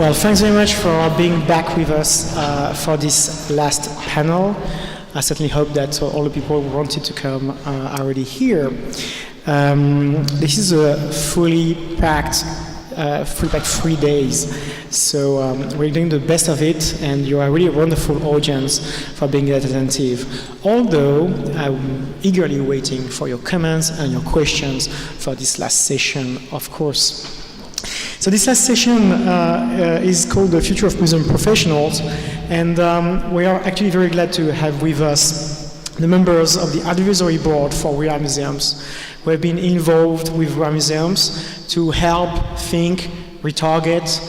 Well, thanks very much for being back with us for this last panel. I certainly hope that all the people who wanted to come are already here. This is a fully packed 3 days. So we're doing the best of it, and you are really a wonderful audience for being that attentive. Although I'm eagerly waiting for your comments and your questions for this last session, of course. So this last session is called The Future of Museum Professionals, and we are actually very glad to have with us the members of the advisory board for We Are Museums, who have been involved with We Are Museums to help think, retarget,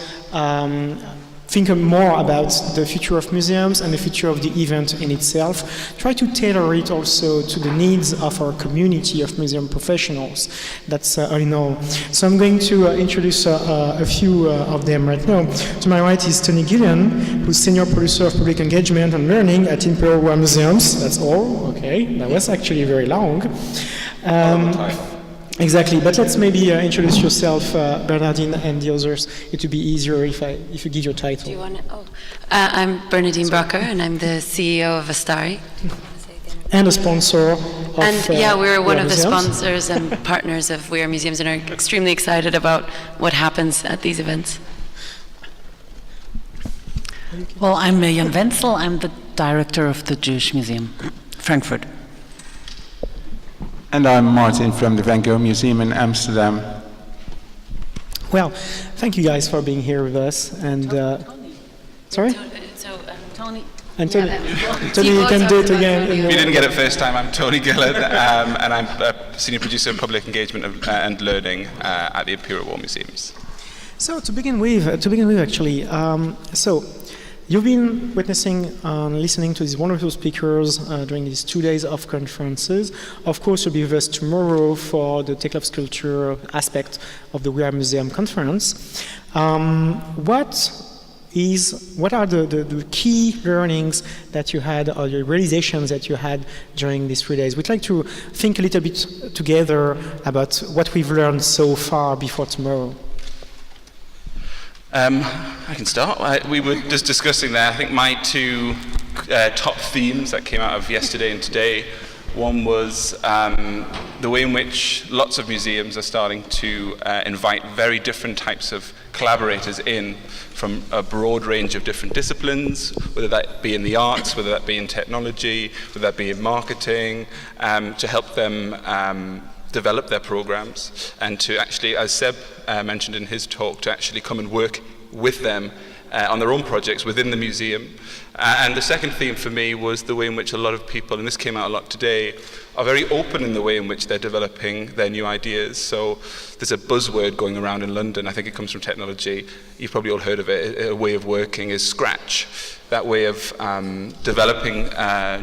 think more about the future of museums and the future of the event in itself. Try to tailor it also to the needs of our community of museum professionals. That's all in all. So I'm going to introduce a few of them right now. To my right is Tony Guillan, who's Senior Producer of Public Engagement and Learning at Imperial Museums. That's all, okay. That was actually very long. Exactly, but let's maybe introduce yourself, Bernadine, and the others. It would be easier if you give your title. Do you want to? I'm Bernadine Bröcker, and I'm the CEO of Vastari. And a sponsor of we're one of the Museums. sponsors and partners of We Are Museums, and are extremely excited about what happens at these events. Well, I'm Mirjam Wenzel. I'm the director of the Jewish Museum, Frankfurt. And I'm Martijn from the Van Gogh Museum in Amsterdam. Well, thank you guys for being here with us. And sorry? Tony. And Tony, Tony, you can do it again. If you didn't get it first time, I'm Tony Guillan, and I'm a Senior Producer of Public Engagement and Learning at the Imperial Museums. So to begin with, actually, you've been witnessing and listening to these wonderful speakers during these 2 days of conferences. Of course, you'll be with us tomorrow for the Take Love Sculpture aspect of the We Are Museum conference. What are the key learnings that you had, or the realizations that you had during these 3 days? We'd like to think a little bit together about what we've learned so far before tomorrow. I can start. We were just discussing there, I think my two top themes that came out of yesterday and today. One was the way in which lots of museums are starting to invite very different types of collaborators in from a broad range of different disciplines, whether that be in the arts, whether that be in technology, whether that be in marketing, to help them develop their programs, and to actually, as Seb mentioned in his talk, to actually come and work with them on their own projects within the museum. And the second theme for me was the way in which a lot of people, and this came out a lot today, are very open in the way in which they're developing their new ideas. So there's a buzzword going around in London, I think it comes from technology, you've probably all heard of it, a way of working is Scratch. That way of developing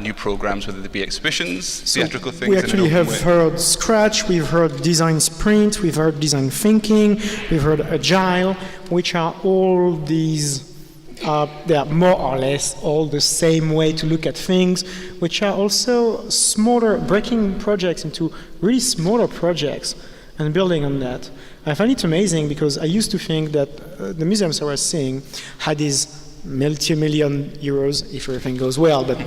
new programs, whether they be exhibitions, theatrical things. We actually have heard Scratch, we've heard Design Sprint, we've heard Design Thinking, we've heard Agile, which are all these, they are more or less all the same way to look at things, which are also smaller, breaking projects into really smaller projects and building on that. I find it amazing because I used to think that the museums I was seeing had these multi-million euros, if everything goes well, but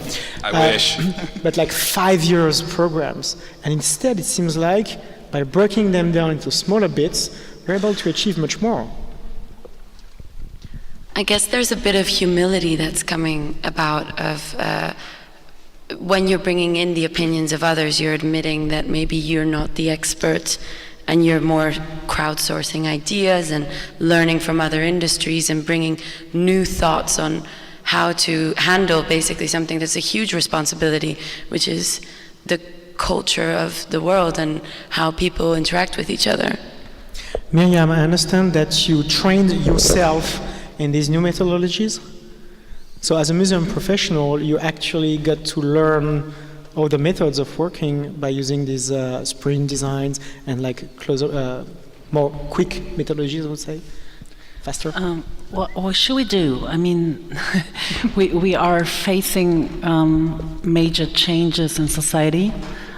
I wish. But like 5 years programs, and instead it seems like by breaking them down into smaller bits, we're able to achieve much more. I guess there's a bit of humility that's coming about of when you're bringing in the opinions of others, you're admitting that maybe you're not the expert, and you're more crowdsourcing ideas and learning from other industries and bringing new thoughts on how to handle basically something that's a huge responsibility, which is the culture of the world and how people interact with each other. Mirjam, I understand that you trained yourself in these new methodologies. So as a museum professional, you actually got to learn all the methods of working by using these sprint designs and like closer, more quick methodologies, I would say, faster. What should we do? I mean, we are facing major changes in society,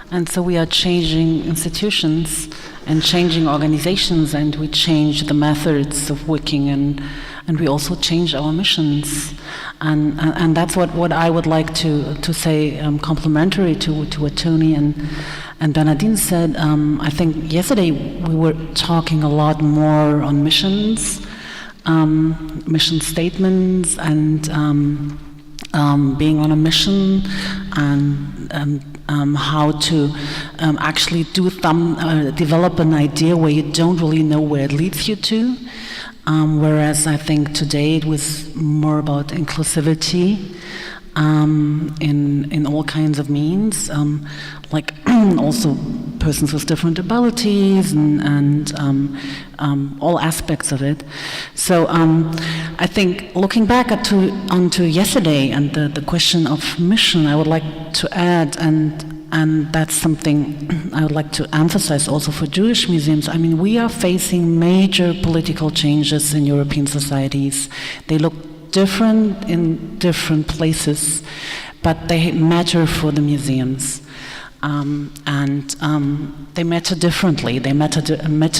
and so we are changing institutions and changing organizations, and we change the methods of working, and and we also change our missions. And that's what I would like to say, complementary to what Tony and Bernadine said. I think yesterday we were talking a lot more on missions, mission statements, and being on a mission, and how to actually develop an idea where you don't really know where it leads you to. Whereas I think today it was more about inclusivity in all kinds of means, like also persons with different abilities and all aspects of it. So I think looking back onto yesterday and the question of mission, I would like to add, and that's something I would like to emphasize also for Jewish museums. I mean, we are facing major political changes in European societies. They look different in different places, but they matter for the museums. They matter differently. They matter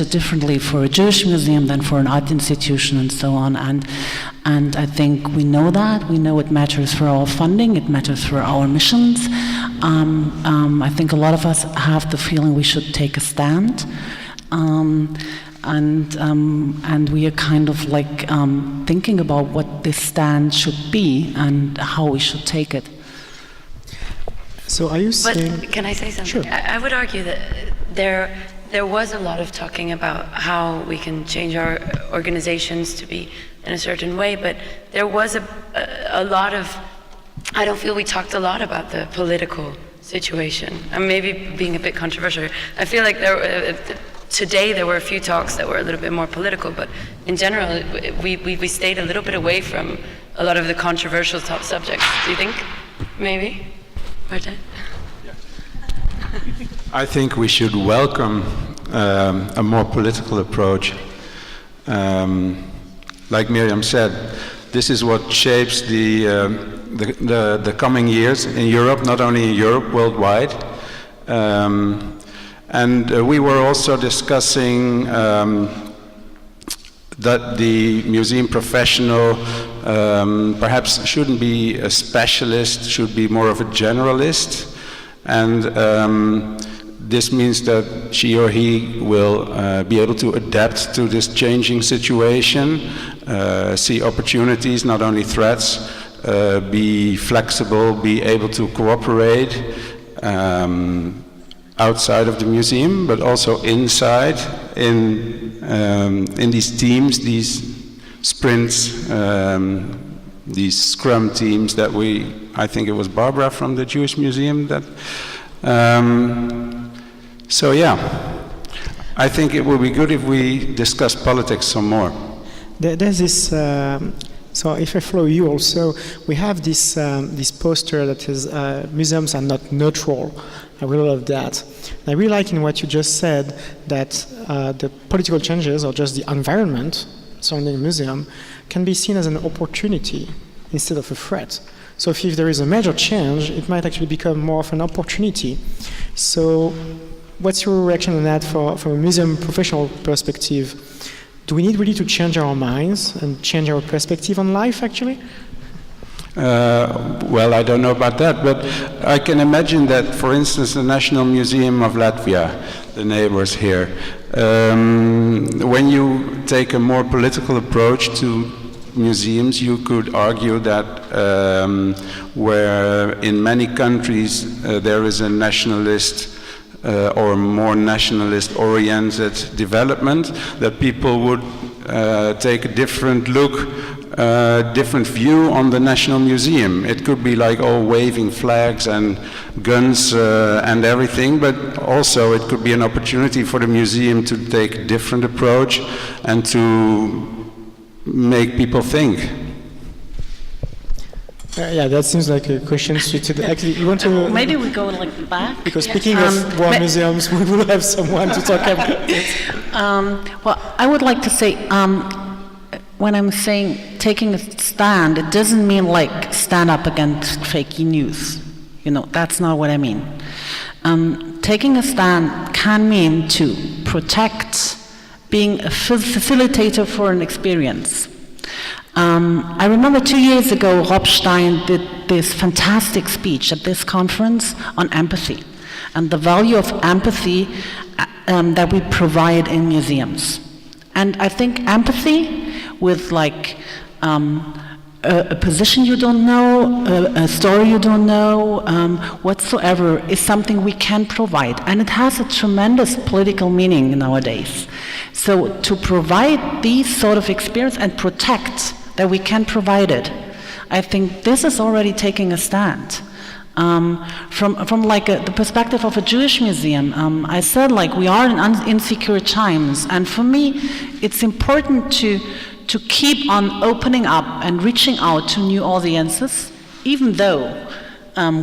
differently for a Jewish museum than for an art institution, and so on. And I think we know that. We know it matters for our funding. It matters for our missions. I think a lot of us have the feeling we should take a stand. And we are kind of like thinking about what this stand should be and how we should take it. So are you saying... But can I say something? Sure. I would argue that there was a lot of talking about how we can change our organizations to be in a certain way, but there was a lot of... I don't feel we talked a lot about the political situation. And maybe being a bit controversial. I feel like today there were a few talks that were a little bit more political, but in general we stayed a little bit away from a lot of the controversial top subjects. Do you think? Maybe? Martijn? I think we should welcome a more political approach. Like Mirjam said, this is what shapes the coming years in Europe, not only in Europe, worldwide. And we were also discussing that the museum professional perhaps shouldn't be a specialist, should be more of a generalist. And this means that she or he will be able to adapt to this changing situation, see opportunities, not only threats, be flexible, be able to cooperate outside of the museum, but also inside in these teams, these sprints, these scrum teams that I think it was Barbara from the Jewish Museum that, so yeah, I think it would be good if we discuss politics some more. There's this, so if I follow you also, we have this poster that is, museums are not neutral. I really love that. I really like in what you just said that the political changes or just the environment surrounding a museum can be seen as an opportunity instead of a threat. So if there is a major change, it might actually become more of an opportunity. So what's your reaction on that from a museum professional perspective? Do we need really to change our minds and change our perspective on life actually? Well, I don't know about that, but I can imagine that, for instance, the National Museum of Latvia, the neighbors here, when you take a more political approach to museums, you could argue that where in many countries there is a nationalist or more nationalist-oriented development, that people would take a different look, different view on the National Museum. It could be like waving flags and guns and everything, but also it could be an opportunity for the museum to take a different approach and to make people think. Yeah, that seems like a question suited. Actually, you want to... Maybe we go like back? Because speaking of war museums, we will have someone to talk about it. Well, I would like to say, when I'm saying taking a stand, it doesn't mean like stand up against fake news. You know, that's not what I mean. Taking a stand can mean to protect, being a facilitator for an experience. I remember 2 years ago, Rob Stein did this fantastic speech at this conference on empathy and the value of empathy that we provide in museums. And I think empathy with like a position you don't know, a story you don't know, whatsoever, is something we can provide. And it has a tremendous political meaning nowadays. So to provide these sort of experience and protect that we can provide it, I think this is already taking a stand. From like the perspective of a Jewish museum, I said like we are in insecure times, and for me it's important to keep on opening up and reaching out to new audiences, even though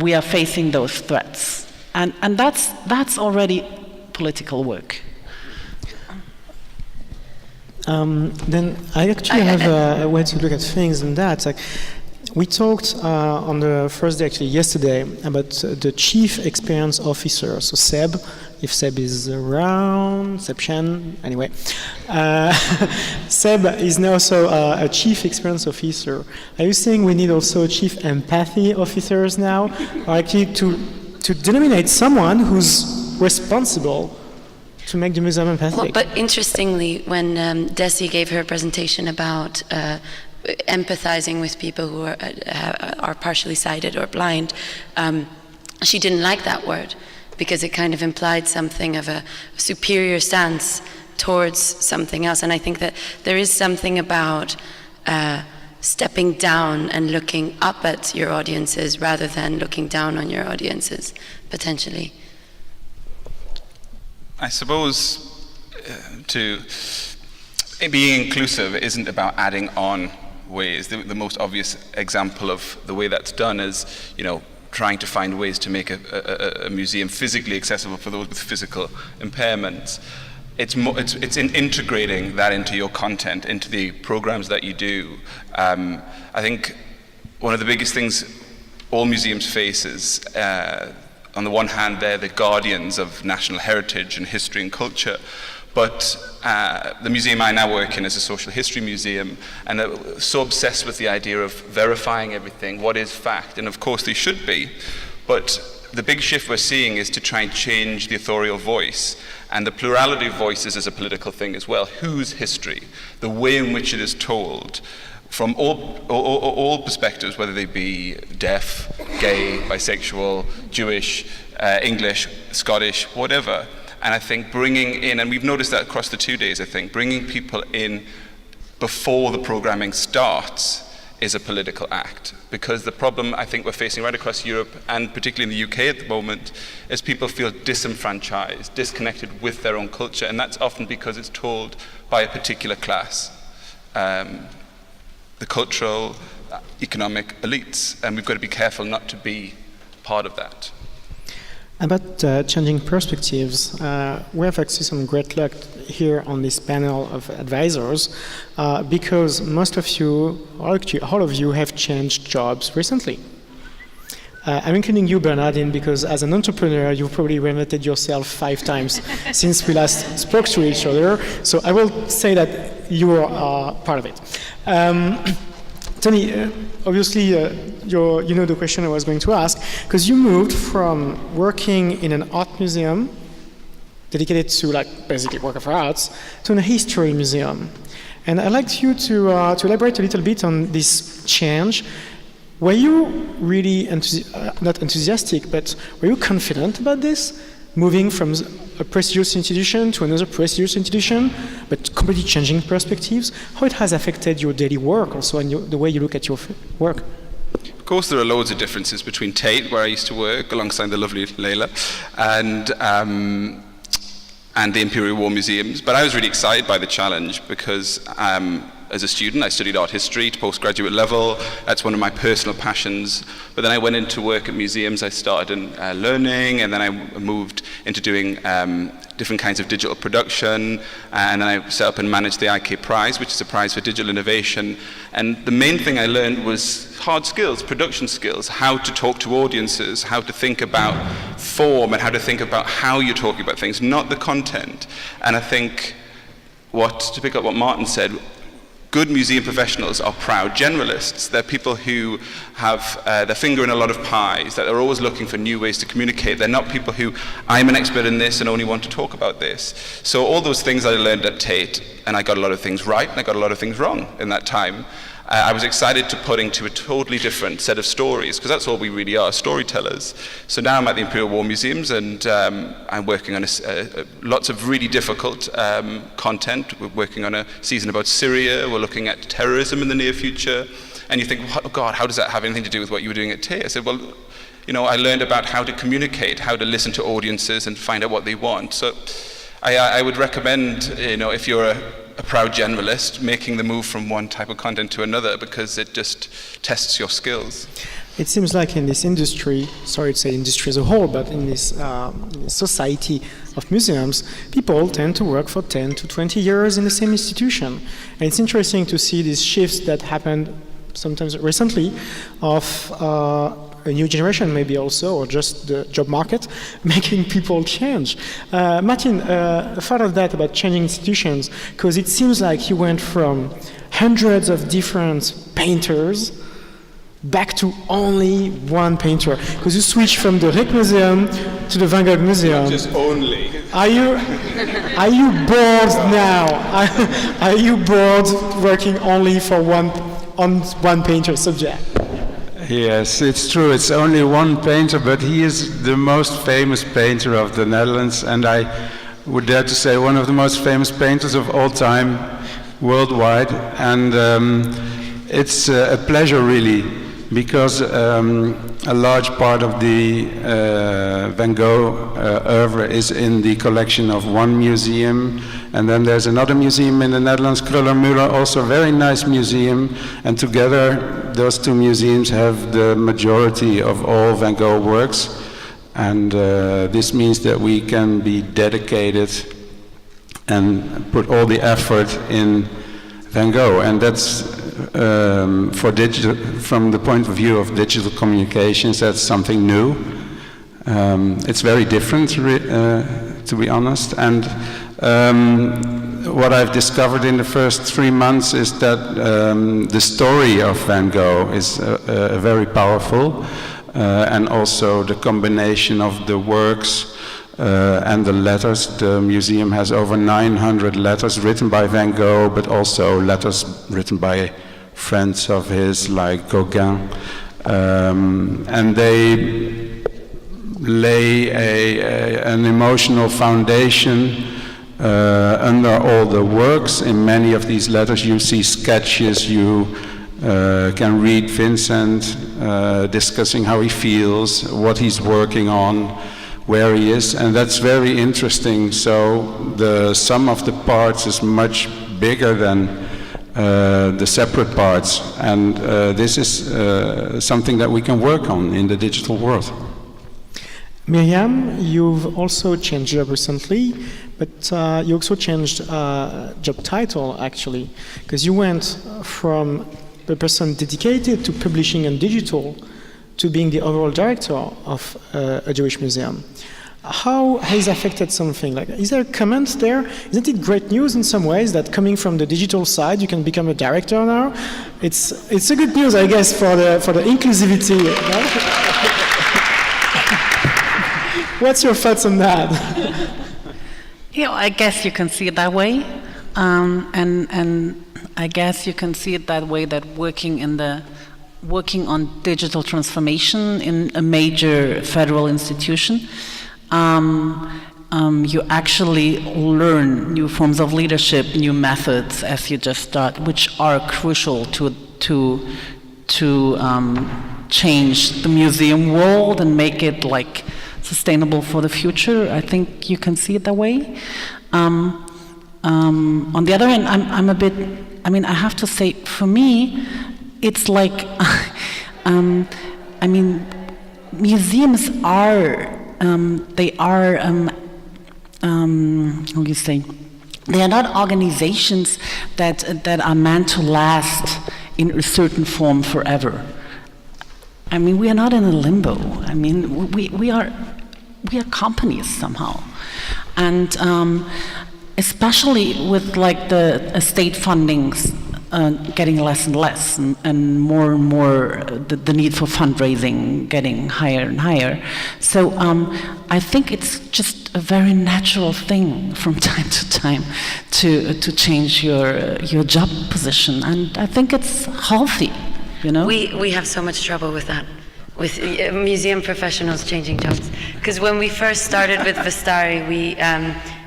we are facing those threats, and that's already political work. Then I actually have a way to look at things, and that's like we talked on the first day, actually yesterday, about the Chief Experience Officer, so Seb, if Seb is around, Seb Shen, anyway. Seb is now also a Chief Experience Officer. Are you saying we need also Chief Empathy Officers now, or actually to denominate someone who's responsible to make the museum empathetic? Well, but interestingly, when Desi gave her presentation about empathizing with people who are partially sighted or blind, she didn't like that word because it kind of implied something of a superior stance towards something else. And I think that there is something about stepping down and looking up at your audiences rather than looking down on your audiences, potentially. I suppose to being inclusive isn't about adding on ways. The most obvious example of the way that's done is, trying to find ways to make a museum physically accessible for those with physical impairments. It's in integrating that into your content, into the programs that you do. I think one of the biggest things all museums face is, on the one hand, they're the guardians of national heritage and history and culture, but the museum I now work in is a social history museum, and they're so obsessed with the idea of verifying everything, what is fact, and of course they should be, but the big shift we're seeing is to try and change the authorial voice, and the plurality of voices is a political thing as well. Whose history, the way in which it is told, from all perspectives, whether they be deaf, gay, bisexual, Jewish, English, Scottish, whatever. And I think bringing in, and we've noticed that across the 2 days, I think, bringing people in before the programming starts is a political act. Because the problem I think we're facing right across Europe, and particularly in the UK at the moment, is people feel disenfranchised, disconnected with their own culture, and that's often because it's told by a particular class. The cultural, economic elites, and we've got to be careful not to be part of that. About changing perspectives, we have actually some great luck here on this panel of advisors because most of you, or actually all of you, have changed jobs recently. I'm including you, Bernadine, because as an entrepreneur, you've probably reinvented yourself 5 times since we last spoke to each other. So I will say that you are part of it. Tony, obviously, you know the question I was going to ask, because you moved from working in an art museum dedicated to basically work of arts to a history museum. And I'd like you to elaborate a little bit on this change. Were you really not enthusiastic, but were you confident about this? Moving from a prestigious institution to another prestigious institution, but completely changing perspectives, how it has affected your daily work also and the way you look at your work? Of course, there are loads of differences between Tate, where I used to work alongside the lovely Leila, and the Imperial War Museums. But I was really excited by the challenge because as a student, I studied art history to postgraduate level. That's one of my personal passions. But then I went into work at museums. I started in learning, and then I moved into doing different kinds of digital production. And then I set up and managed the IK Prize, which is a prize for digital innovation. And the main thing I learned was hard skills, production skills, how to talk to audiences, how to think about form, and how to think about how you're talking about things, not the content. And I think, to pick up what Martin said, good museum professionals are proud generalists. They're people who have their finger in a lot of pies, that they're always looking for new ways to communicate. They're not people who, I'm an expert in this and only want to talk about this. So all those things I learned at Tate, and I got a lot of things right and I got a lot of things wrong in that time. I was excited to put into a totally different set of stories, because that's all we really are, storytellers. So now I'm at the Imperial War Museums, and I'm working on lots of really difficult content. We're working on a season about Syria. We're looking at terrorism in the near future. And you think, oh God, how does that have anything to do with what you were doing at Tate? I said, well, you know, I learned about how to communicate, how to listen to audiences and find out what they want. So I would recommend, you know, if you're a proud generalist, making the move from one type of content to another, because it just tests your skills. It seems like in this industry, sorry to say industry as a whole, but in this society of museums, people tend to work for 10 to 20 years in the same institution. And it's interesting to see these shifts that happened sometimes recently of a new generation maybe also, or just the job market, making people change. Martijn, a thought of that about changing institutions, because it seems like you went from hundreds of different painters back to only one painter, because you switched from the Rijksmuseum to the Van Gogh Museum. Not just only. Are you bored now? Are you bored working only for one painter subject? Yes, it's true. It's only one painter, but he is the most famous painter of the Netherlands, and I would dare to say one of the most famous painters of all time worldwide. And it's a pleasure, really, because a large part of the Van Gogh oeuvre is in the collection of one museum, and then there's another museum in the Netherlands, Kröller-Müller, also a very nice museum, and together those two museums have the majority of all Van Gogh works, and this means that we can be dedicated and put all the effort in Van Gogh, and that's for digital, from the point of view of digital communications, that's something new. It's very different, to be honest, and what I've discovered in the first 3 months is that the story of Van Gogh is very powerful, and also the combination of the works and the letters. The museum has over 900 letters written by Van Gogh, but also letters written by friends of his, like Gogh, and they lay an emotional foundation under all the works. In many of these letters you see sketches, you can read Vincent discussing how he feels, what he's working on, where he is, and that's very interesting. So the sum of the parts is much bigger than the separate parts, and this is something that we can work on in the digital world. Mirjam, you've also changed job recently, but you also changed job title actually, because you went from a person dedicated to publishing and digital to being the overall director of a Jewish museum. How has affected something? Like, is there a comment there? Isn't it great news in some ways that coming from the digital side, you can become a director now? It's a good news, I guess, for the inclusivity. What's your thoughts on that? You know, I guess you can see it that way, and I guess you can see it that way, that working on digital transformation in a major federal institution, you actually learn new forms of leadership, new methods as you just start, which are crucial to change the museum world and make it like sustainable for the future. I think you can see it that way. On the other hand, I'm a bit, I mean, I have to say, for me, it's like, I mean, museums are, they are, how do you say, they are not organizations that are meant to last in a certain form forever. I mean, we are not in a limbo. I mean, we are companies somehow, and especially with like the state fundings getting less and less, and more the need for fundraising getting higher and higher. So I think it's just a very natural thing from time to time to change your job position, and I think it's healthy, you know. We have so much trouble with that, with museum professionals changing jobs, because when we first started with Vastari,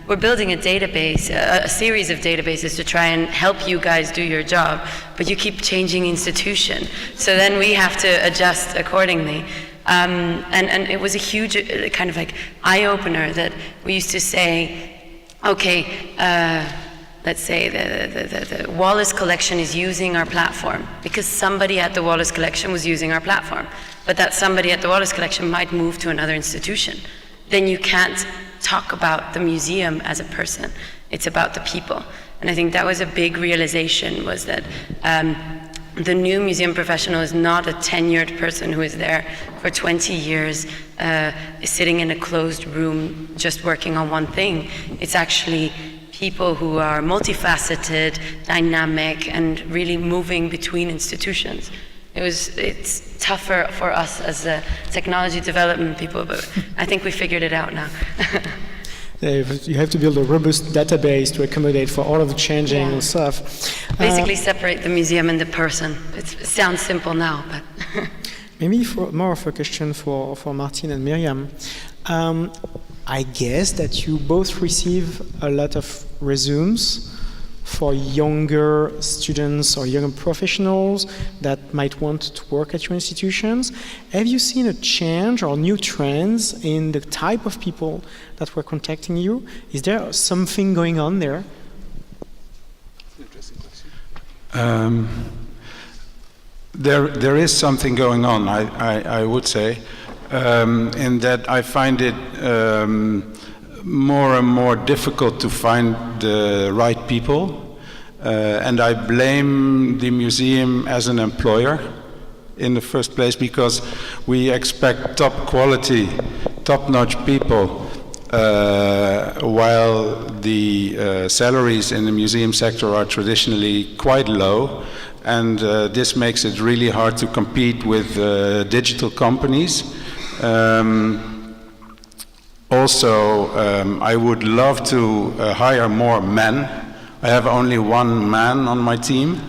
we're building a database, a series of databases to try and help you guys do your job, but you keep changing institution. So then we have to adjust accordingly. And it was a huge kind of like eye-opener that we used to say, okay, let's say the Wallace collection is using our platform because somebody at the Wallace collection was using our platform, but that somebody at the Wallace collection might move to another institution. Then you can't talk about the museum as a person, it's about the people. And I think that was a big realization, was that the new museum professional is not a tenured person who is there for 20 years, sitting in a closed room just working on one thing. It's actually people who are multifaceted, dynamic, and really moving between institutions. It's tougher for us as a technology development people, but I think we figured it out now. You have to build a robust database to accommodate for all of the changing stuff. Basically separate the museum and the person. It sounds simple now, but... Maybe more of a question for Martijn and Mirjam. I guess that you both receive a lot of resumes for younger students or younger professionals that might want to work at your institutions. Have you seen a change or new trends in the type of people that were contacting you? Is there something going on there? Interesting question. There is something going on, I would say, in that I find it more and more difficult to find the right people, and I blame the museum as an employer in the first place, because we expect top quality, top-notch people, while the salaries in the museum sector are traditionally quite low, and this makes it really hard to compete with digital companies. Also, I would love to hire more men. I have only one man on my team,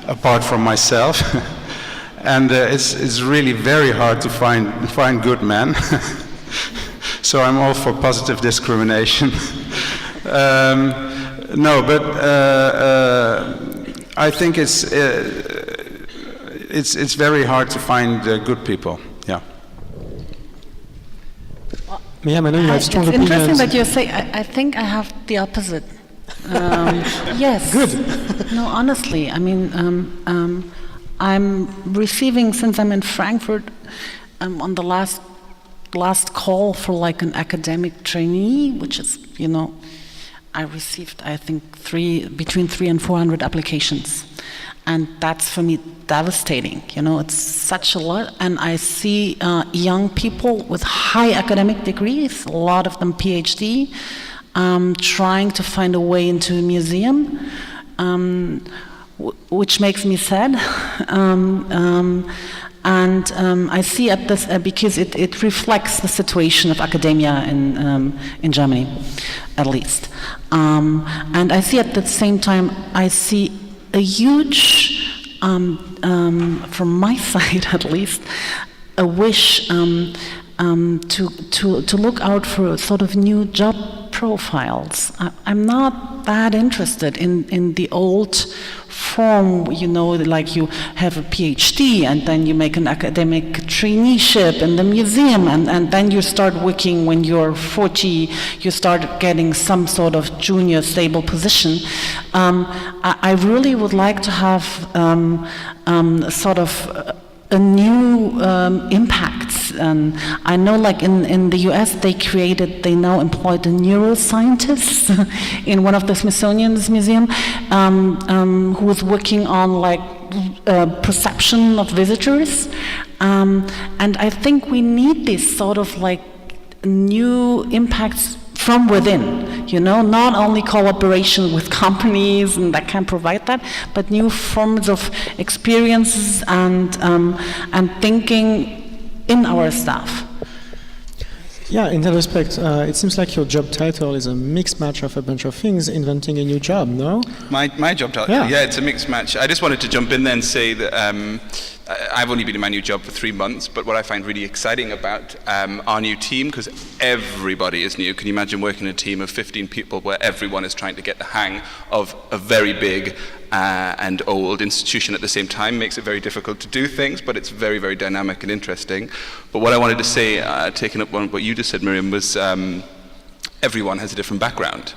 apart from myself, and it's really very hard to find good men. So I'm all for positive discrimination. No, but I think it's very hard to find good people. Yeah. Mirjam, I know you have strong opinions. It's interesting that you say. I think I have the opposite. Yes. Good. No, honestly, I mean, I'm receiving, since I'm in Frankfurt, on the last call for like an academic trainee, which is, you know, I received, I think, between 300 and 400 applications. And that's, for me, devastating. You know, it's such a lot. And I see young people with high academic degrees, a lot of them PhD, trying to find a way into a museum, which makes me sad. And I see at this, because it reflects the situation of academia in Germany, at least. And I see at the same time, I see a huge, from my side at least, a wish to look out for sort of new job profiles. I'm not that interested in the old form, you know, like you have a PhD and then you make an academic traineeship in the museum, and then you start working when you're 40, you start getting some sort of junior stable position. I really would like to have sort of a new impacts. I know, like in the US, they now employed a neuroscientist in one of the Smithsonian's museum, who was working on like perception of visitors, and I think we need this sort of like new impacts from within. you know, not only cooperation with companies and that can provide that, but new forms of experiences and thinking in our staff. Yeah, in that respect, it seems like your job title is a mixed match of a bunch of things, inventing a new job, no? My job title, yeah, it's a mixed match. I just wanted to jump in there and say that I've only been in my new job for 3 months, but what I find really exciting about our new team, because everybody is new. Can you imagine working in a team of 15 people where everyone is trying to get the hang of a very big and old institution at the same time? Makes it very difficult to do things, but it's very, very dynamic and interesting. But what I wanted to say, taking up on what you just said, Mirjam, was everyone has a different background.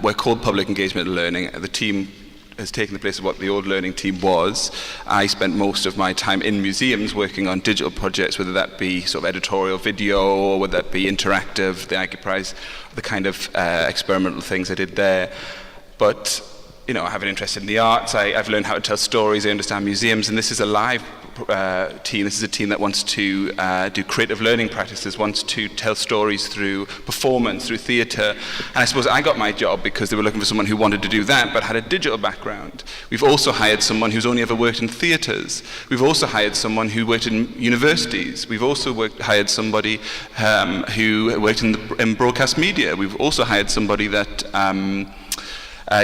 We're called Public Engagement and Learning. The team has taken the place of what the old learning team was. I spent most of my time in museums working on digital projects, whether that be sort of editorial video or whether that be interactive, the Ike Prize, the kind of experimental things I did there. But you know, I have an interest in the arts. I've learned how to tell stories. I understand museums, and this is a live team. This is a team that wants to do creative learning practices, wants to tell stories through performance, through theatre. And I suppose I got my job because they were looking for someone who wanted to do that, but had a digital background. We've also hired someone who's only ever worked in theatres. We've also hired someone who worked in universities. We've also hired somebody who worked in broadcast media. We've also hired somebody that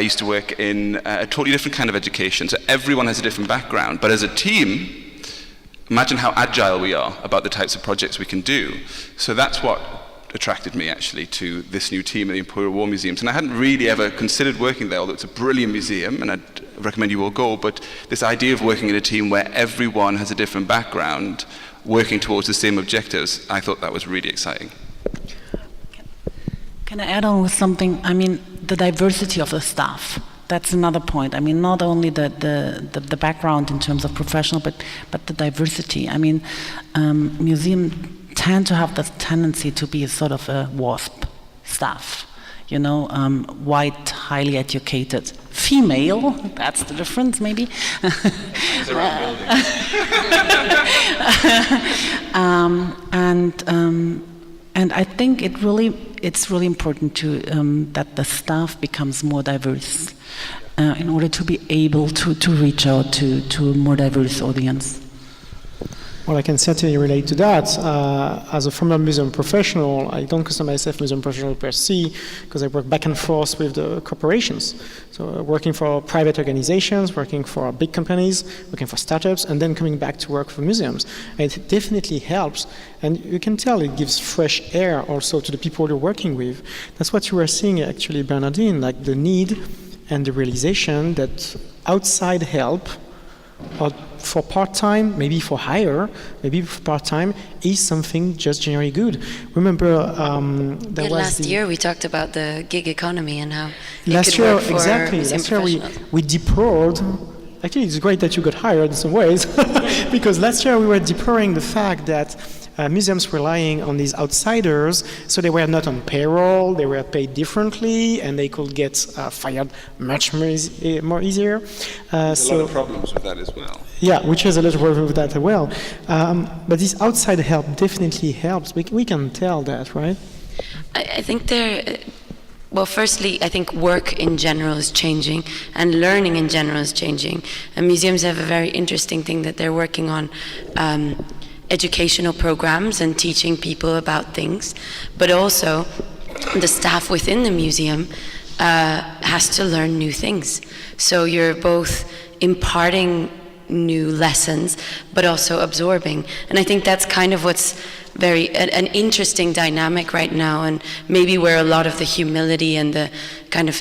used to work in a totally different kind of education. So everyone has a different background. But as a team, imagine how agile we are about the types of projects we can do. So that's what attracted me actually to this new team at the Imperial War Museums. And I hadn't really ever considered working there, although it's a brilliant museum and I'd recommend you all go. But this idea of working in a team where everyone has a different background, working towards the same objectives, I thought that was really exciting. Can I add on with something? I mean, the diversity of the staff. That's another point. I mean, not only the background in terms of professional, but the diversity. I mean, museums tend to have the tendency to be a sort of a WASP staff. You know, white, highly educated, female. That's the difference, maybe. And I think it's really important to that the staff becomes more diverse in order to be able to reach out to a more diverse audience. Well, I can certainly relate to that. As a former museum professional, I don't consider myself museum professional per se, because I work back and forth with the corporations. So working for private organizations, working for big companies, working for startups, and then coming back to work for museums. And it definitely helps. And you can tell it gives fresh air also to the people you're working with. That's what you were saying actually, Bernadine, like the need and the realization that outside help, or for part-time, maybe for hire, maybe for part-time, is something just generally good. Remember, last year we talked about the gig economy and how last year we deplored. Actually, it's great that you got hired in some ways, because last year we were deploring the fact that museums relying on these outsiders, so they were not on payroll, they were paid differently, and they could get fired much more easier. There's a lot of problems with that as well. Yeah, which has a lot of problems with that as well. But this outside help definitely helps. We can tell that, right? I think well, firstly, I think work in general is changing and learning in general is changing. And museums have a very interesting thing that they're working on, educational programs and teaching people about things, but also the staff within the museum has to learn new things. So you're both imparting new lessons, but also absorbing. And I think that's kind of what's an interesting dynamic right now, and maybe where a lot of the humility and the kind of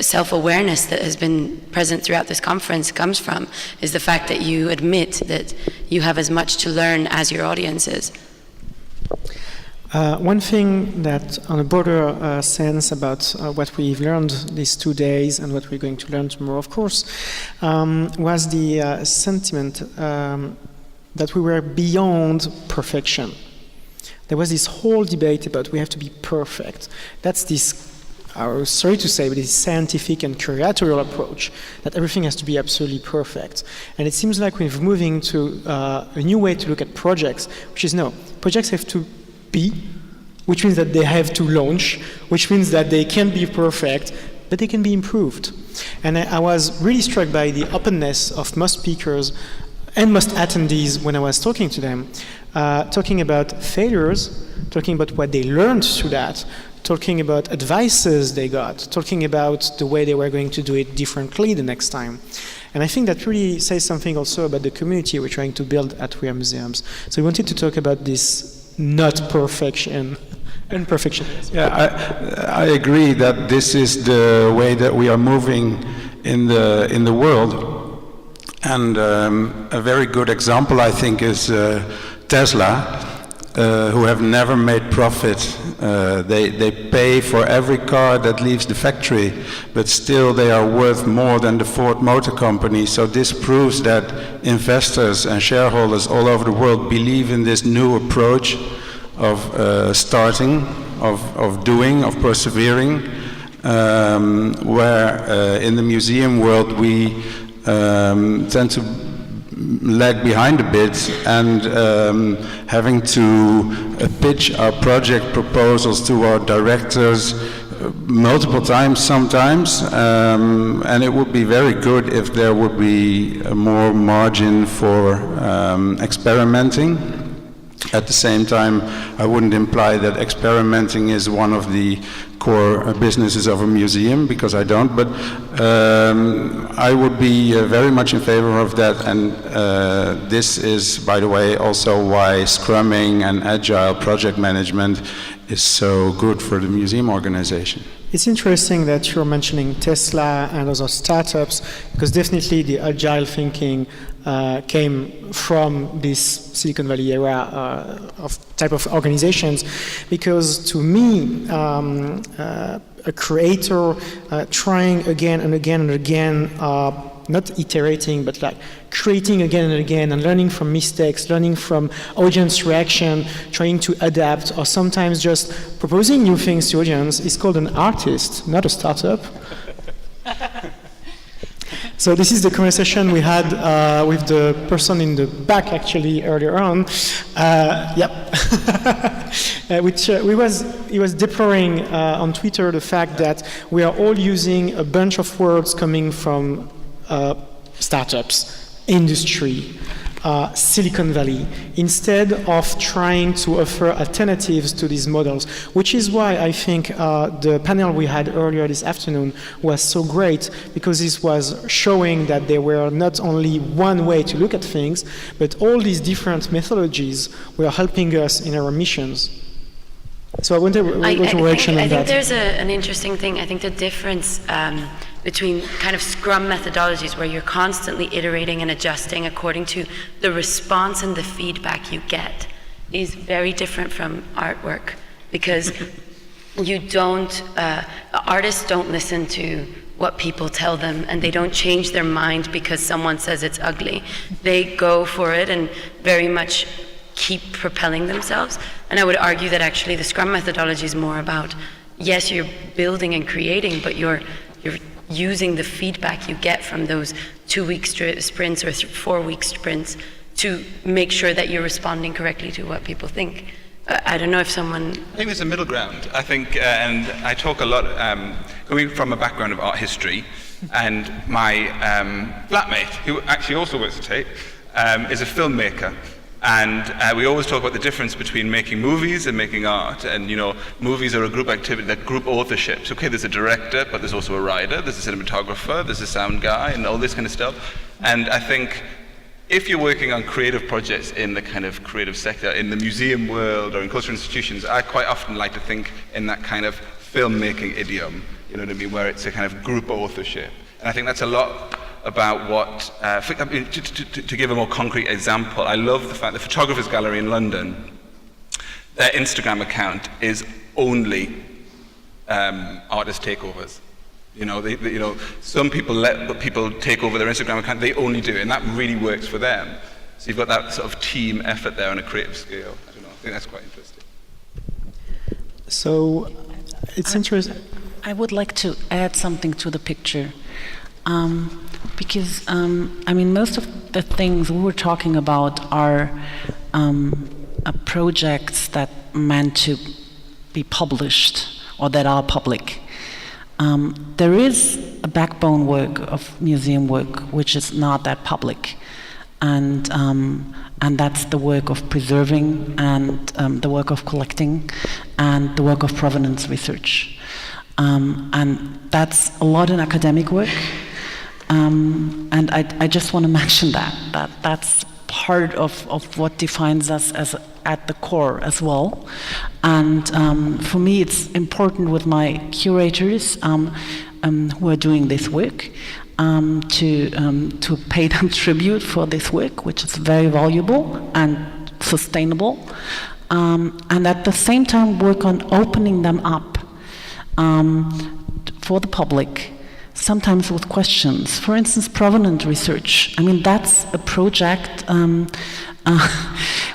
self-awareness that has been present throughout this conference comes from, is the fact that you admit that you have as much to learn as your audience is. One thing that, on a broader sense about what we've learned these 2 days and what we're going to learn tomorrow, of course, was the sentiment that we were beyond perfection. There was this whole debate about we have to be perfect. That's this, sorry to say, but this scientific and curatorial approach that everything has to be absolutely perfect. And it seems like we're moving to a new way to look at projects, which is no, projects have to be which means that they have to launch, which means that they can't be perfect, but they can be improved. And I was really struck by the openness of most speakers and most attendees when I was talking to them, talking about failures, talking about what they learned through that, talking about advices they got, talking about the way they were going to do it differently the next time. And I think that really says something also about the community we're trying to build at We Are Museums. So we wanted to talk about this not perfection, imperfection. Yeah, I agree that this is the way that we are moving in the world. And a very good example, I think, is Tesla, who have never made profit. They pay for every car that leaves the factory, but still they are worth more than the Ford Motor Company. So this proves that investors and shareholders all over the world believe in this new approach of starting, of doing, of persevering, where in the museum world we tend to lag behind a bit and having to pitch our project proposals to our directors multiple times sometimes, and it would be very good if there would be more margin for experimenting. At the same time, I wouldn't imply that experimenting is one of the core businesses of a museum, because I don't, but I would be very much in favor of that, and this is, by the way, also why scrumming and agile project management is so good for the museum organization. It's interesting that you're mentioning Tesla and other startups, because definitely the agile thinking came from this Silicon Valley era of type of organizations, because to me, a creator trying again and again and again, not iterating, but like creating again and again and learning from mistakes, learning from audience reaction, trying to adapt, or sometimes just proposing new things to audience is called an artist, not a startup. So this is the conversation we had with the person in the back actually earlier on. Which he was deploring on Twitter the fact that we are all using a bunch of words coming from startups, industry, Silicon Valley, instead of trying to offer alternatives to these models, which is why I think the panel we had earlier this afternoon was so great, because this was showing that there were not only one way to look at things, but all these different methodologies were helping us in our missions. So I want to reaction on that. I think there's an interesting thing. I think the difference between kind of Scrum methodologies, where you're constantly iterating and adjusting according to the response and the feedback you get, is very different from artwork, because you don't, artists don't listen to what people tell them, and they don't change their mind because someone says it's ugly. They go for it and very much keep propelling themselves. And I would argue that actually the Scrum methodology is more about, yes, you're building and creating, but you're using the feedback you get from those 2-week sprints or 4-week sprints to make sure that you're responding correctly to what people think. I don't know if someone... I think there's a middle ground. I think, and I talk a lot, coming from a background of art history, and my flatmate, who actually also works at Tate, is a filmmaker. And we always talk about the difference between making movies and making art. And, you know, movies are a group activity, that group authorship. So, okay, there's a director, but there's also a writer, there's a cinematographer, there's a sound guy, and all this kind of stuff. And I think if you're working on creative projects in the kind of creative sector, in the museum world or in cultural institutions, I quite often like to think in that kind of filmmaking idiom, you know what I mean, where it's a kind of group authorship. And I think that's a lot about what, to give a more concrete example, I love the fact the Photographers Gallery in London, their Instagram account is only artist takeovers. You know, some people let people take over their Instagram account, they only do it, and that really works for them. So you've got that sort of team effort there on a creative scale. I don't know, I think that's quite interesting. So, it's interesting. I would like to add something to the picture. Because, I mean, most of the things we were talking about are projects that meant to be published or that are public. There is a backbone work of museum work which is not that public, and that's the work of preserving and the work of collecting and the work of provenance research. And that's a lot in academic work. And I just want to mention that's part of what defines us as at the core as well. And for me, it's important with my curators who are doing this work to pay them tribute for this work, which is very valuable and sustainable, and at the same time work on opening them up for the public, sometimes with questions. For instance, provenance research. I mean, that's a project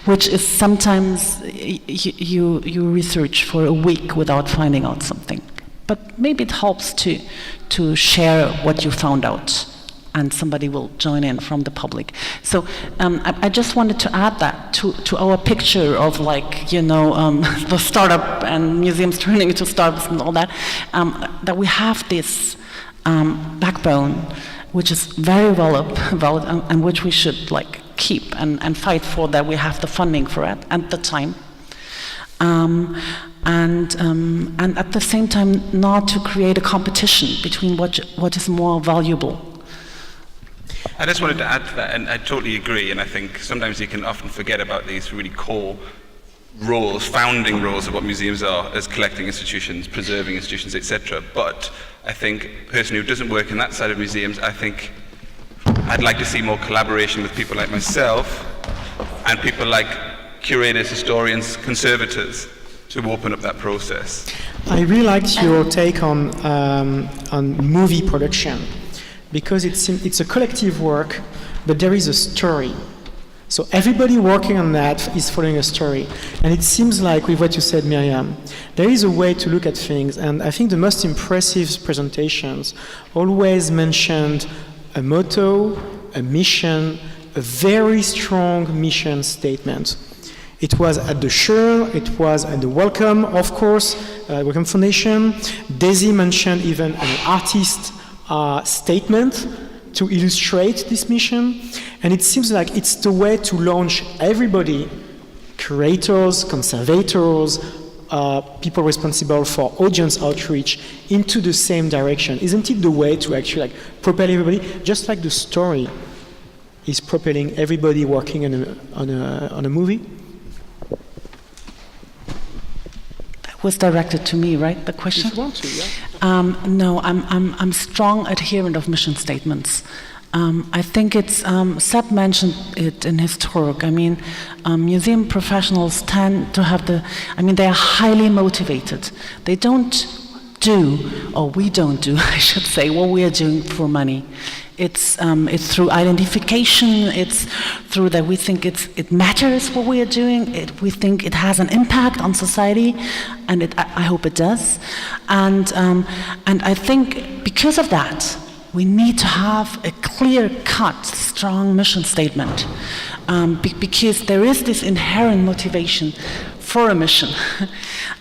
which is sometimes you research for a week without finding out something. But maybe it helps to share what you found out, and somebody will join in from the public. So I just wanted to add that to our picture of, like, the startup and museums turning into startups and all that, that we have this backbone, which is very valid and which we should keep and fight for, that we have the funding for it at the time. And at the same time, not to create a competition between what is more valuable. I just wanted to add to that, and I totally agree, and I think sometimes you can often forget about these really core roles, founding roles of what museums are as collecting institutions, preserving institutions, etc. But I think, a person who doesn't work in that side of museums, I think I'd like to see more collaboration with people like myself and people like curators, historians, conservators, to open up that process. I really liked your take on movie production, because it's a collective work, but there is a story. So everybody working on that is following a story. And it seems like, with what you said, Mirjam, there is a way to look at things. And I think the most impressive presentations always mentioned a motto, a mission, a very strong mission statement. It was at the Shore, it was at the Welcome, of course, Welcome Foundation. Daisy mentioned even an artist statement to illustrate this mission. And it seems like it's the way to launch everybody, curators, conservators, people responsible for audience outreach, into the same direction. Isn't it the way to actually propel everybody, just like the story is propelling everybody working on a movie? Was directed to me, right? The question. If you want to, yeah. No, I'm strong adherent of mission statements. I think it's Seb mentioned it in his talk. I mean, museum professionals tend to have they are highly motivated. They don't do, or we don't do, I should say, what we are doing for money. It's through identification. It's through that we think it matters what we are doing. We think it has an impact on society, and I hope it does. And I think because of that, we need to have a clear-cut, strong mission statement, because there is this inherent motivation for a mission,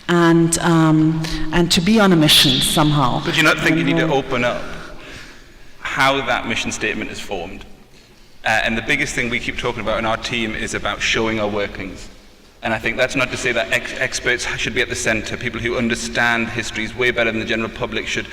and to be on a mission somehow. But do you not think you need to open up how that mission statement is formed? And the biggest thing we keep talking about in our team is about showing our workings. And I think that's not to say that experts should be at the center. People who understand histories way better than the general public should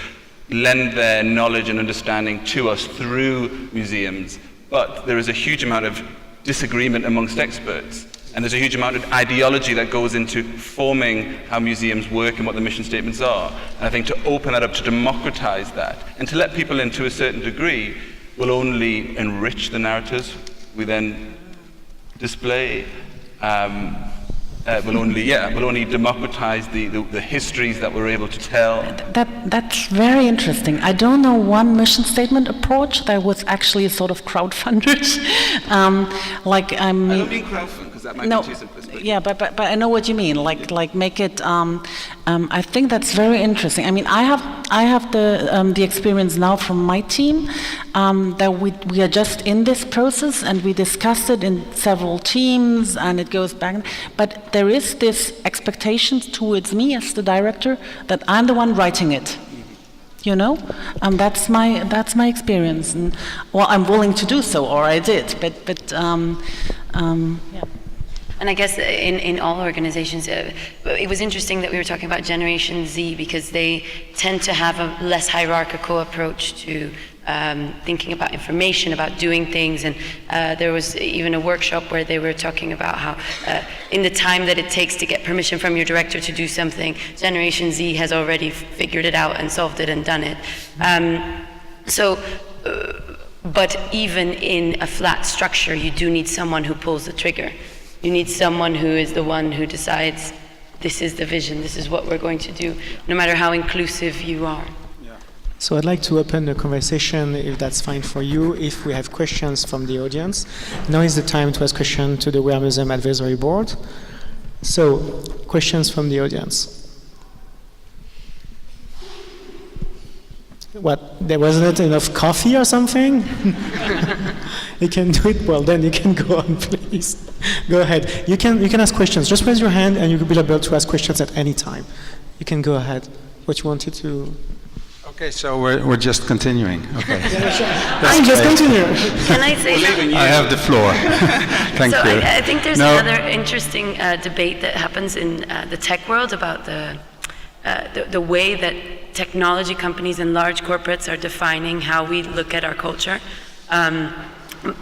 lend their knowledge and understanding to us through museums. But there is a huge amount of disagreement amongst experts. And there's a huge amount of ideology that goes into forming how museums work and what the mission statements are. And I think to open that up, to democratize that, and to let people in to a certain degree, will only enrich the narratives we then display. Will only democratize the histories that we're able to tell. That's very interesting. I don't know one mission statement approach that was actually sort of crowdfunded. I don't mean crowdfund, because that might be too simplistic. Yeah, but I know what you mean. Like make it. I think that's very interesting. I mean, I have the experience now from my team that we are just in this process and we discussed it in several teams and it goes back. But there is this expectation towards me as the director that I'm the one writing it. You know, that's my experience, and well, I'm willing to do so, or I did, but yeah. And I guess in all organizations, it was interesting that we were talking about Generation Z because they tend to have a less hierarchical approach to thinking about information, about doing things. And there was even a workshop where they were talking about how in the time that it takes to get permission from your director to do something, Generation Z has already figured it out and solved it and done it. But even in a flat structure, you do need someone who pulls the trigger. You need someone who is the one who decides, this is the vision, this is what we're going to do, no matter how inclusive you are. So I'd like to open the conversation, if that's fine for you, if we have questions from the audience. Now is the time to ask questions to the Wear Museum Advisory Board. So, questions from the audience. What, there wasn't enough coffee or something? You can do it, well then you can go on, please. Go ahead. You can ask questions. Just raise your hand and you will be able to ask questions at any time. You can go ahead. What you wanted to... Okay, so we're just continuing. Okay. I'm just continuing. Can I say something? I have the floor. Thank you. I think there's another interesting debate that happens in the tech world about the way that technology companies and large corporates are defining how we look at our culture.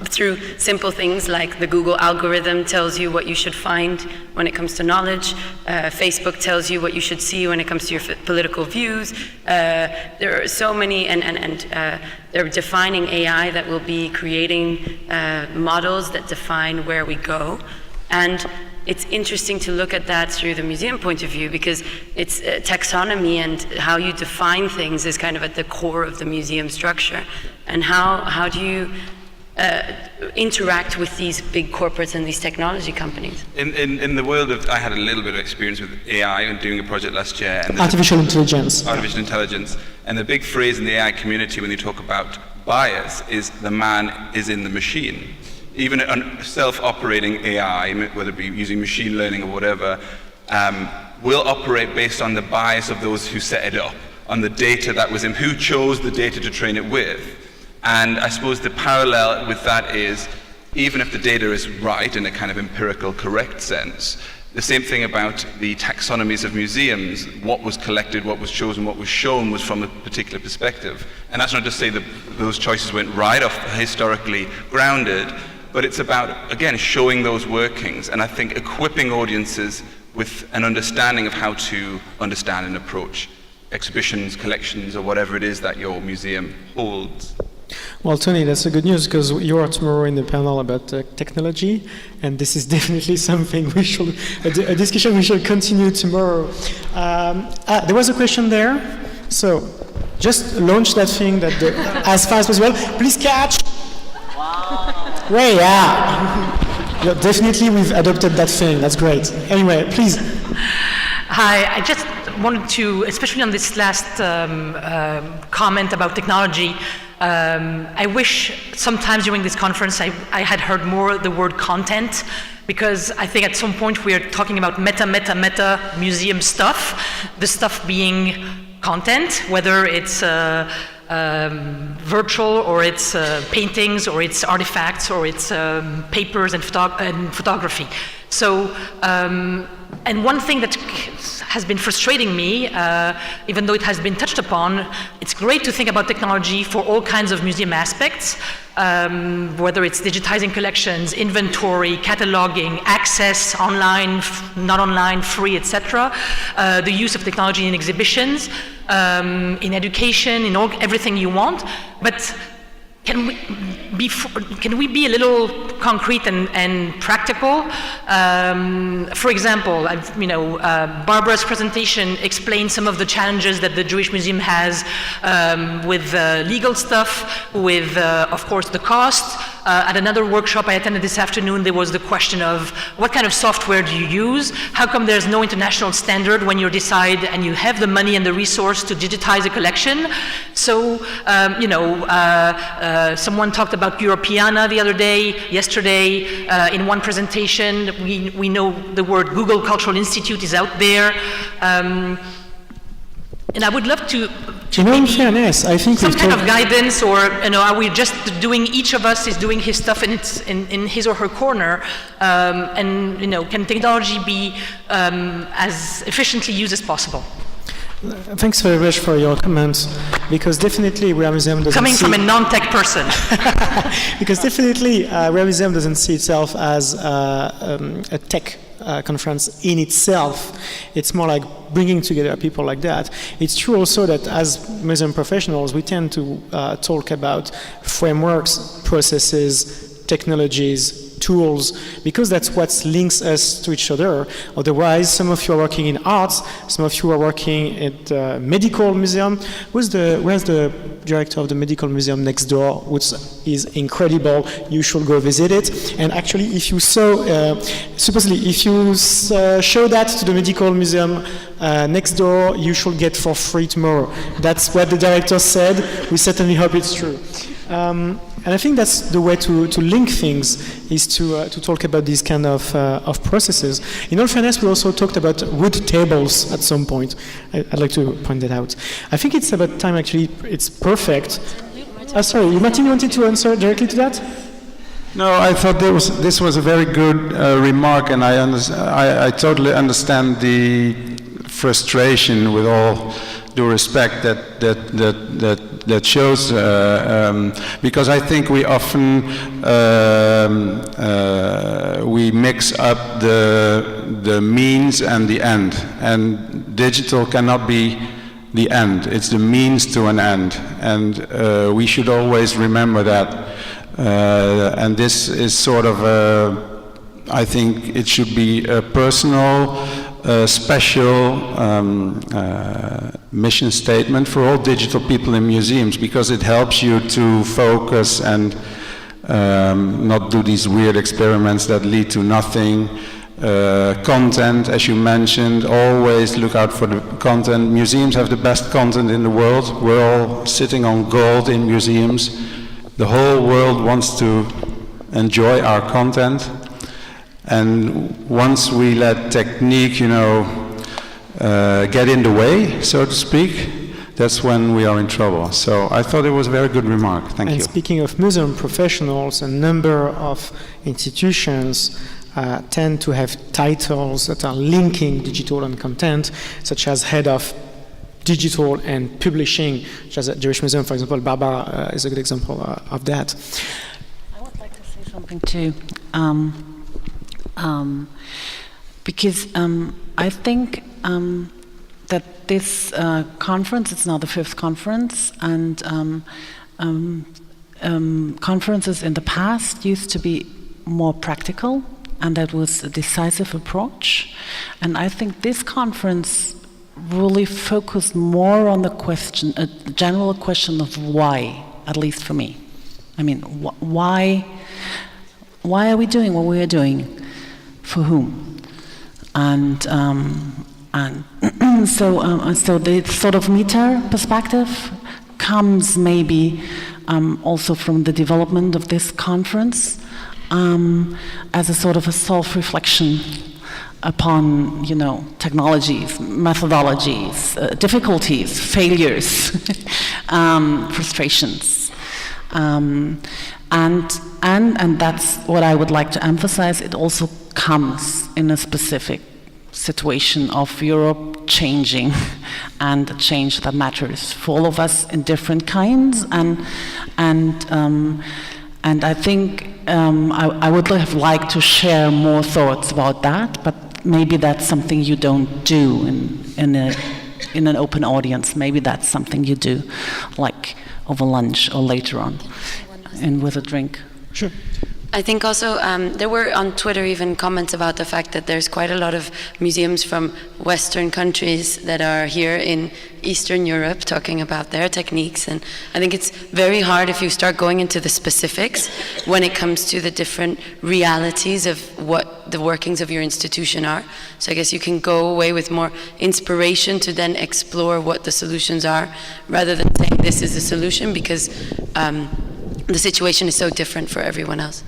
Through simple things like the Google algorithm tells you what you should find when it comes to knowledge. Facebook tells you what you should see when it comes to your political views. There are so many, and they're defining AI that will be creating models that define where we go. And it's interesting to look at that through the museum point of view because it's taxonomy and how you define things is kind of at the core of the museum structure. And how do you interact with these big corporates and these technology companies? In the world of, I had a little bit of experience with AI and doing a project last year. And artificial intelligence. Artificial intelligence. And the big phrase in the AI community when you talk about bias is the man is in the machine. Even a self-operating AI, whether it be using machine learning or whatever, will operate based on the bias of those who set it up, on the data that was in, who chose the data to train it with. And I suppose the parallel with that is, even if the data is right in a kind of empirical, correct sense, the same thing about the taxonomies of museums. What was collected, what was chosen, what was shown was from a particular perspective. And that's not to say that those choices went right off historically grounded, but it's about, again, showing those workings. And I think equipping audiences with an understanding of how to understand and approach exhibitions, collections, or whatever it is that your museum holds. Well, Tony, that's a good news because you are tomorrow in the panel about technology, and this is definitely something we should, a discussion we should continue tomorrow. There was a question there, so just launch that thing as fast as possible. Please catch. Wow. Right, yeah. Yeah, definitely we've adopted that thing. That's great. Anyway, please. Hi, I just wanted to, especially on this last comment about technology, I wish sometimes during this conference I had heard more the word content, because I think at some point we are talking about meta museum stuff, the stuff being content, whether it's virtual or it's paintings or it's artifacts or it's papers and photography. So, and one thing that has been frustrating me, even though it has been touched upon, it's great to think about technology for all kinds of museum aspects, whether it's digitizing collections, inventory, cataloging, access, online, not online, free, etc. The use of technology in exhibitions, in education, in everything you want, but can we be a little concrete and practical? For example, Barbara's presentation explained some of the challenges that the Jewish Museum has with legal stuff, with, of course, the cost, At another workshop I attended this afternoon, there was the question of what kind of software do you use? How come there's no international standard when you decide and you have the money and the resource to digitize a collection? So, someone talked about Europeana the other day, yesterday, in one presentation. We know the word Google Cultural Institute is out there. And I would love to in fairness, I think some kind of guidance, or are we just doing? Each of us is doing his stuff in his or her corner, and can technology be as efficiently used as possible? Thanks very much for your comments, because definitely Rare Museum doesn't coming from a non-tech person. Because definitely Rare Museum doesn't see itself as a tech conference in itself. It's more like bringing together people like that. It's true also that as museum professionals, we tend to talk about frameworks, processes, technologies, tools, because that's what links us to each other. Otherwise, some of you are working in arts, some of you are working at the medical museum. Where's the director of the medical museum next door, which is incredible? You should go visit it. And actually, if you saw, supposedly, if you show that to the medical museum next door, you should get for free tomorrow. That's what the director said. We certainly hope it's true. And I think that's the way to link things, is to talk about these kind of processes. In all fairness, we also talked about wood tables at some point. I'd like to point that out. I think it's about time, actually. It's perfect. Sorry, Martijn, you wanted to answer directly to that? No, I thought this was a very good remark, and I totally understand the frustration, with all due respect, that shows, because I think we often we mix up the means and the end, and digital cannot be the end. It's the means to an end, and we should always remember that. And this is sort of I think it should be a personal, special mission statement for all digital people in museums, because it helps you to focus and not do these weird experiments that lead to nothing. Content, as you mentioned, always look out for the content. Museums have the best content in the world. We're all sitting on gold in museums. The whole world wants to enjoy our content. And once we let technique, get in the way, so to speak, that's when we are in trouble. So I thought it was a very good remark. Thank you. And speaking of museum professionals, a number of institutions tend to have titles that are linking digital and content, such as head of digital and publishing, such as at Jewish Museum, for example. Barbara is a good example of that. I would like to say something too. Because I think that this conference, it's now the 5th conference, and conferences in the past used to be more practical, and that was a decisive approach. And I think this conference really focused more on the question, a general question of why, at least for me. I mean, why are we doing what we are doing? For whom? And so the sort of meta perspective comes maybe also from the development of this conference as a sort of a self-reflection upon, technologies, methodologies, difficulties, failures, frustrations. And that's what I would like to emphasize. It also comes in a specific situation of Europe changing, and a change that matters for all of us in different kinds. And I think I would have liked to share more thoughts about that, but maybe that's something you don't do in an open audience. Maybe that's something you do, like over lunch or later on, and with a drink. Sure. I think also there were on Twitter even comments about the fact that there's quite a lot of museums from Western countries that are here in Eastern Europe talking about their techniques, and I think it's very hard if you start going into the specifics when it comes to the different realities of what the workings of your institution are. So I guess you can go away with more inspiration to then explore what the solutions are, rather than saying this is the solution, because the situation is so different for everyone else.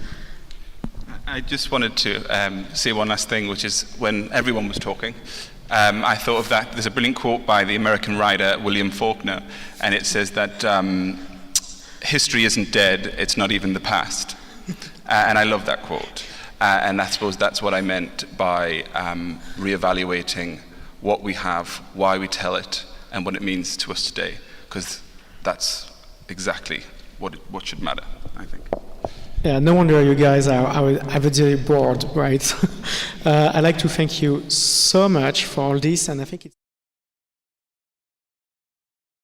I just wanted to say one last thing, which is when everyone was talking, I thought of that. There's a brilliant quote by the American writer William Faulkner, and it says that history isn't dead, it's not even the past. And I love that quote. And I suppose that's what I meant by reevaluating what we have, why we tell it, and what it means to us today, because that's exactly what should matter, I think. Yeah, no wonder you guys are avidly bored, right? I'd like to thank you so much for all this, and I think it's